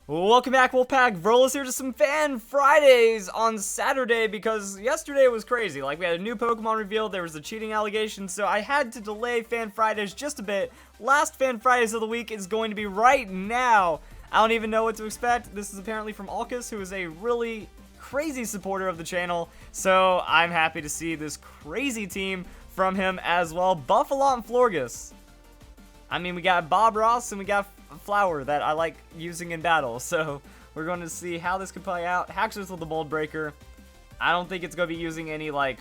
Welcome back, Wolfpack. Verlis here to some Fan Fridays on Saturday because yesterday was crazy. Like, we had a new Pokemon revealed, there was a cheating allegation, so I had to delay Fan Fridays just a bit. Last Fan Fridays of the week is going to be right now. I don't even know what to expect. This is apparently from Alkus, who is a really crazy supporter of the channel, so I'm happy to see this crazy team from him as well. Bouffalant Sweeps. I mean, we got Bob Ross and we got Flower that I like using in battle, so we're going to see how this could play out. Haxorus with the Mold Breaker. I don't think it's going to be using any, like,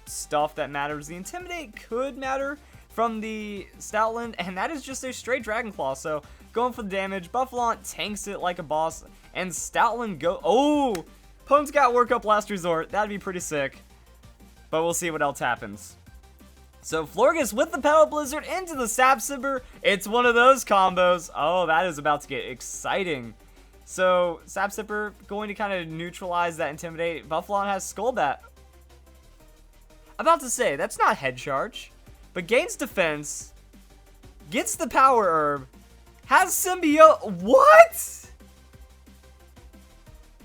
stuff that matters. The Intimidate could matter from the Stoutland, and that is just a straight Dragon Claw, so going for the damage. Bouffalant tanks it like a boss, and Stoutland go... Oh! Opponent's got Work Up Last Resort. That'd be pretty sick, but we'll see what else happens. So Florges with the Pedal Blizzard into the Sap Sipper. It's one of those combos. Oh, that is about to get exciting. So Sap Sipper going to kind of neutralize that Intimidate. Bouffalant has Skull Bat. About to say, that's not Head Charge, but gains defense, gets the Power Herb, has Symbiosis. What?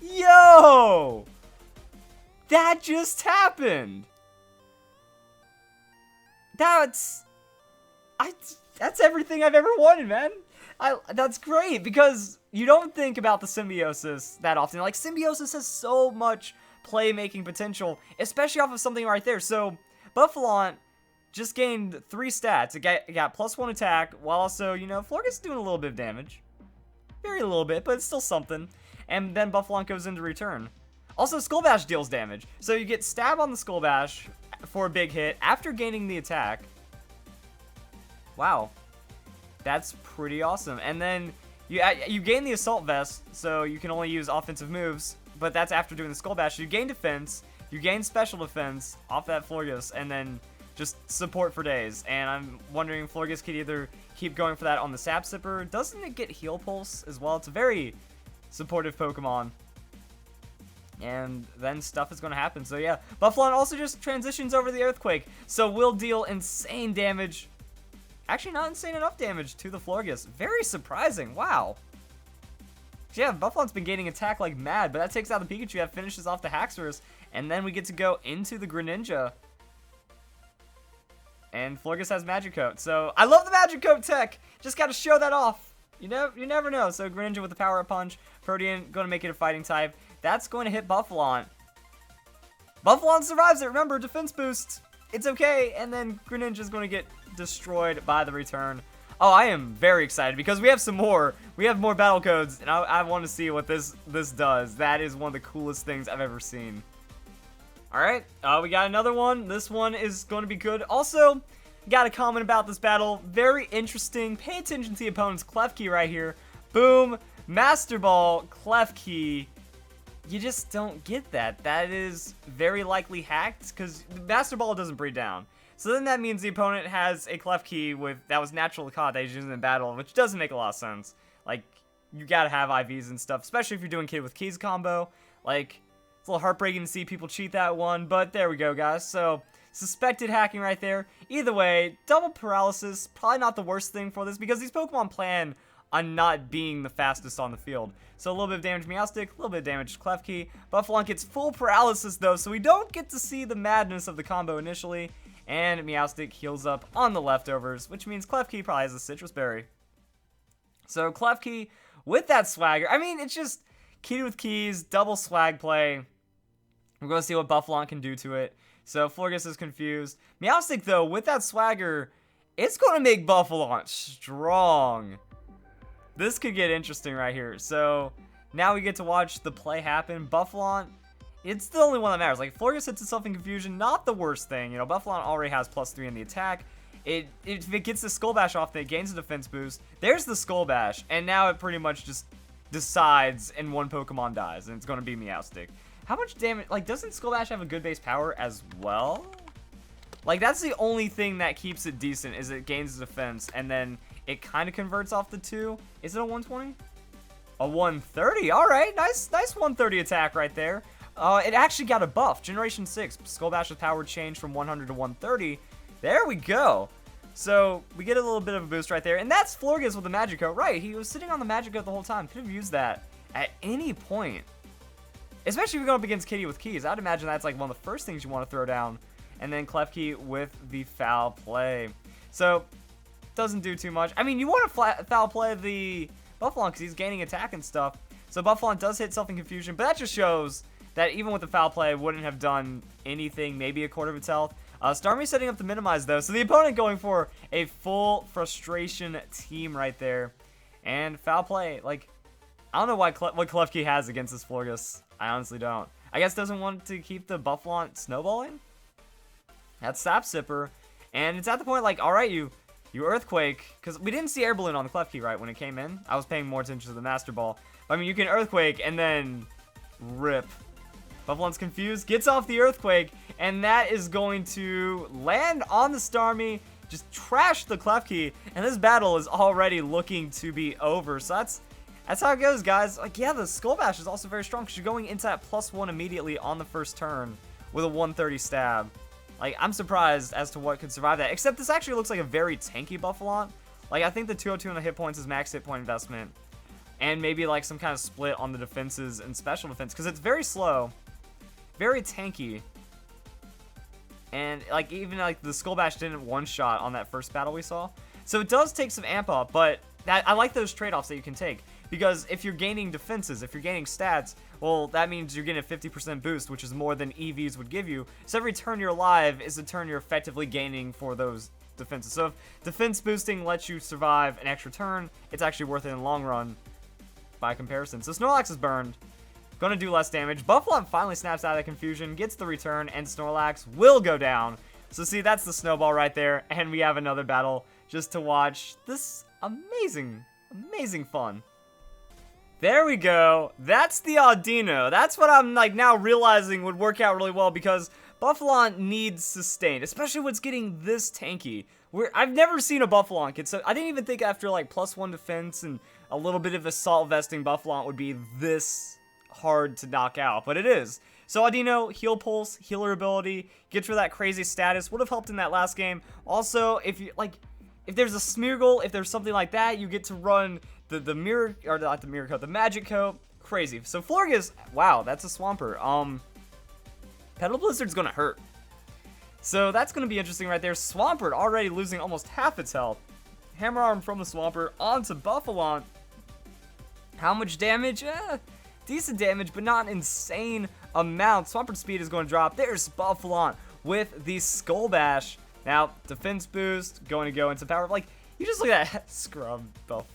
Yo! That just happened. That's everything I've ever wanted, man. That's great, because you don't think about the Symbiosis that often. Like, Symbiosis has so much playmaking potential, especially off of something right there. So, Bouffalant just gained 3 stats. It got +1 attack, while also, you know, Florges doing a little bit of damage. Very little bit, but it's still something. And then Bouffalant goes into return. Also, Skull Bash deals damage. So you get Stab on the Skull Bash for a big hit after gaining the attack. Wow, that's pretty awesome. And then you gain the Assault Vest, so you can only use offensive moves, but that's after doing the Skull Bash. You gain defense, you gain special defense off that Florges, and then just support for days. And I'm wondering if Florges could either keep going for that on the Sap Sipper. Doesn't it get Heal Pulse as well? It's a very supportive Pokemon. And then stuff is going to happen. So yeah, Bouffalant also just transitions over the Earthquake, so will deal insane damage. Actually, not insane enough damage to the Florges. Very surprising. Wow. Yeah, Bouffalant's been gaining attack like mad, but that takes out the Pikachu. That finishes off the Haxorus, and then we get to go into the Greninja. And Florges has Magic Coat. So I love the Magic Coat tech. Just got to show that off. You never know. So Greninja with the Power Up Punch. Protean going to make it a fighting type. That's going to hit Bouffalant. Bouffalant survives it. Remember, defense boost. It's okay. And then Greninja is going to get destroyed by the return. Oh, I am very excited because we have some more. We have more battle codes, and I want to see what this does. That is one of the coolest things I've ever seen. All right, we got another one. This one is going to be good. Also, got a comment about this battle. Very interesting. Pay attention to the opponent's Klefki right here. Boom. Master Ball, Klefki. You just don't get that. That is very likely hacked because the Master Ball doesn't breed down. So then that means the opponent has a Klefki that was naturally caught that he's using in battle, which doesn't make a lot of sense. Like, you gotta have IVs and stuff, especially if you're doing Kid with Keys combo. Like, it's a little heartbreaking to see people cheat that one, but there we go, guys. So, suspected hacking right there. Either way, double paralysis, probably not the worst thing for this because these Pokemon plan on not being the fastest on the field. So a little bit of damage to Meowstic, a little bit of damage to Klefki. Bouffalant gets full paralysis though, so we don't get to see the madness of the combo initially. And Meowstic heals up on the leftovers, which means Klefki probably has a Citrus Berry. So Klefki with that swagger. I mean, it's just Kid with Keys, double swag play. We're going to see what Bouffalant can do to it. So Florges is confused. Meowstic though, with that swagger, it's going to make Bouffalant strong. This could get interesting right here. So now we get to watch the play happen. Bouffalant, it's the only one that matters. Like, Florges hits itself in confusion, not the worst thing. You know, Bouffalant already has +3 in the attack. If it gets the Skull Bash off, then it gains a defense boost. There's the Skull Bash, and now it pretty much just decides and one Pokemon dies, and it's going to be Meowstic. How much damage? Like, doesn't Skull Bash have a good base power as well? Like, that's the only thing that keeps it decent, is it gains defense, and then it kind of converts off the 2. Is it a 120? A 130. All right, nice 130 attack right there. It actually got a buff. Generation 6. Skull Bash's power changed from 100 to 130. There we go. So we get a little bit of a boost right there. And that's Florges with the Magikarp. Right, he was sitting on the Magikarp the whole time. Could have used that at any point. Especially if you're going up against Kitty with keys. I'd imagine that's like one of the first things you want to throw down. And then Klefki with the foul play. So, doesn't do too much. I mean, you want to foul play the Bouffalant because he's gaining attack and stuff. So Bouffalant does hit Self and Confusion, but that just shows that even with the foul play, wouldn't have done anything, maybe a quarter of its health. Starmie setting up to minimize though, so the opponent going for a full frustration team right there. And foul play, like, I don't know what Klefki has against this Florges. I honestly don't. I guess doesn't want to keep the Bouffalant snowballing? That's Sap Sipper. And it's at the point like, alright, you Earthquake, because we didn't see Air Balloon on the Klefki, right, when it came in. I was paying more attention to the Master Ball. But, I mean, you can Earthquake and then rip. Bouffalant's confused, gets off the Earthquake, and that is going to land on the Starmie, just trash the Klefki, and this battle is already looking to be over. So that's how it goes, guys. Like, yeah, the Skull Bash is also very strong because you're going into that +1 immediately on the first turn with a 130 stab. Like, I'm surprised as to what could survive that. Except this actually looks like a very tanky Bouffalant. Like, I think the 202 on the hit points is max hit point investment. And maybe, like, some kind of split on the defenses and special defense. Because it's very slow. Very tanky. And, like, even, like, the Skull Bash didn't one-shot on that first battle we saw. So it does take some amp up. But I like those trade-offs that you can take. Because if you're gaining defenses, if you're gaining stats, well, that means you're getting a 50% boost, which is more than EVs would give you. So every turn you're alive is a turn you're effectively gaining for those defenses. So if defense boosting lets you survive an extra turn, it's actually worth it in the long run by comparison. So Snorlax is burned. Gonna do less damage. Bouffalant finally snaps out of that confusion, gets the return, and Snorlax will go down. So see, that's the snowball right there, and we have another battle just to watch this amazing, amazing fun. There we go. That's the Audino. That's what I'm like now realizing would work out really well because Bouffalant needs sustain, especially when it's getting this tanky. I've never seen a Bouffalant get so. I didn't even think after like +1 defense and a little bit of assault vesting, Bouffalant would be this hard to knock out, but it is. So Audino, Heal Pulse, healer ability, gets for that crazy status, would have helped in that last game. Also, if you like, if there's a Smeargle, if there's something like that, you get to run the mirror, or not the mirror coat, the magic coat. Crazy. So Florges, wow, that's a Swampert. Petal Blizzard's gonna hurt. So that's gonna be interesting right there. Swampert already losing almost half its health. Hammer Arm from the Swampert onto Bouffalant. How much damage? Decent damage, but not an insane amount. Swampert speed is going to drop. There's Bouffalant with the Skull Bash. Now, defense boost, going to go into power. Like, you just look at that scrub buff.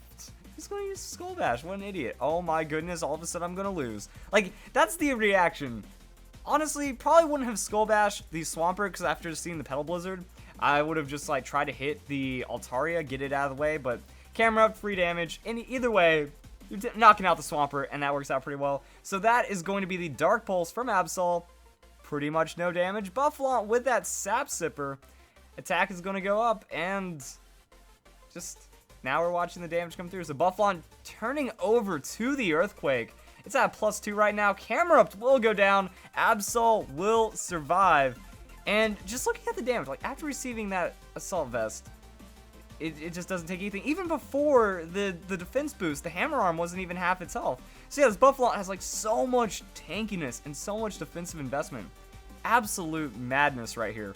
He's going to use Skull Bash. What an idiot. Oh my goodness, all of a sudden I'm going to lose. Like, that's the reaction. Honestly, probably wouldn't have Skull Bash the Swampert, because after seeing the Petal Blizzard, I would have just, like, tried to hit the Altaria, get it out of the way, but camera up, free damage. Either way, you're knocking out the Swampert, and that works out pretty well. So that is going to be the Dark Pulse from Absol. Pretty much no damage. Bouffalant with that Sap Sipper. Attack is going to go up, and just now we're watching the damage come through. So Bouffalant turning over to the Earthquake. It's at +2 right now. Camera Up will go down. Absol will survive. And just looking at the damage, like after receiving that Assault Vest, it just doesn't take anything. Even before the defense boost, the Hammer Arm wasn't even half its health. So yeah, this Bouffalant has like so much tankiness and so much defensive investment. Absolute madness right here.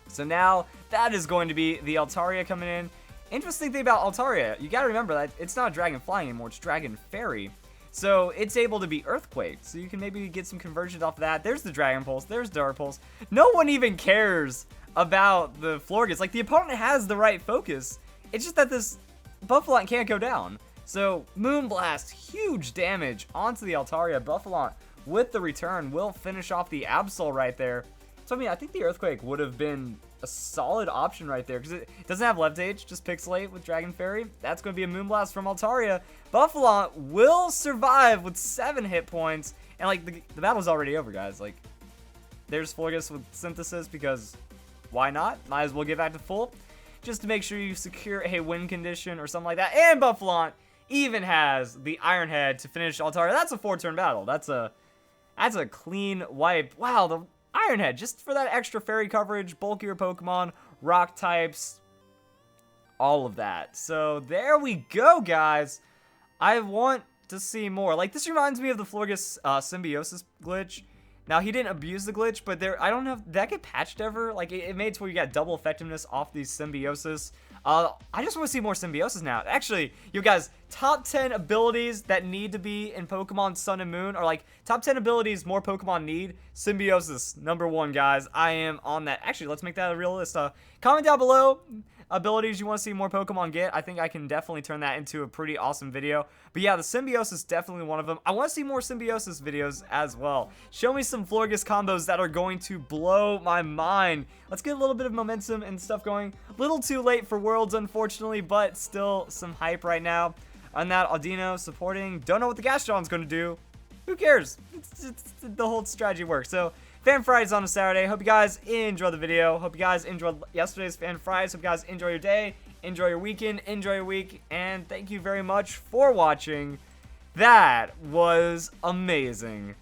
So now that is going to be the Altaria coming in. Interesting thing about Altaria, you gotta remember that it's not Dragon Flying anymore, it's Dragon Fairy. So it's able to be Earthquake, so you can maybe get some conversions off of that. There's the Dragon Pulse, there's Dark Pulse. No one even cares about the Florges. Like, the opponent has the right focus. It's just that this Bouffalant can't go down. So Moonblast, huge damage onto the Altaria. Bouffalant with the return will finish off the Absol right there. So I mean, I think the Earthquake would have been a solid option right there because it doesn't have Left Age, just Pixelate with Dragon Fairy. That's going to be a Moonblast from Altaria. Bouffalant will survive with 7 hit points. And like the battle's already over, guys. Like, there's Florges with Synthesis because why not? Might as well get back to full just to make sure you secure a win condition or something like that. And Bouffalant even has the Iron Head to finish Altaria. That's a 4-turn battle. That's a clean wipe. Wow, the Iron Head, just for that extra fairy coverage, bulkier Pokemon, rock types, all of that. So there we go, guys. I want to see more. Like, this reminds me of the Florges Symbiosis glitch. Now, he didn't abuse the glitch, but I don't know if that get patched ever. Like, it made it to where you got double effectiveness off these Symbiosis. I just want to see more Symbiosis now. Actually, you guys, top 10 abilities that need to be in Pokemon Sun and Moon, or like top 10 abilities more Pokemon need. Symbiosis, number 1, guys. I am on that. Actually, let's make that a real list. Comment down below abilities you want to see more Pokemon get. I think I can definitely turn that into a pretty awesome video. But yeah, the Symbiosis is definitely one of them. I want to see more Symbiosis videos as well. Show me some Florges combos that are going to blow my mind. Let's get a little bit of momentum and stuff going. A little too late for Worlds, unfortunately, but still some hype right now. On that, Audino supporting. Don't know what the Gastron's going to do. Who cares? It's the whole strategy works. So, Fan Fridays on a Saturday. Hope you guys enjoyed the video. Hope you guys enjoyed yesterday's Fan Fridays. Hope you guys enjoy your day, enjoy your weekend, enjoy your week, and thank you very much for watching. That was amazing.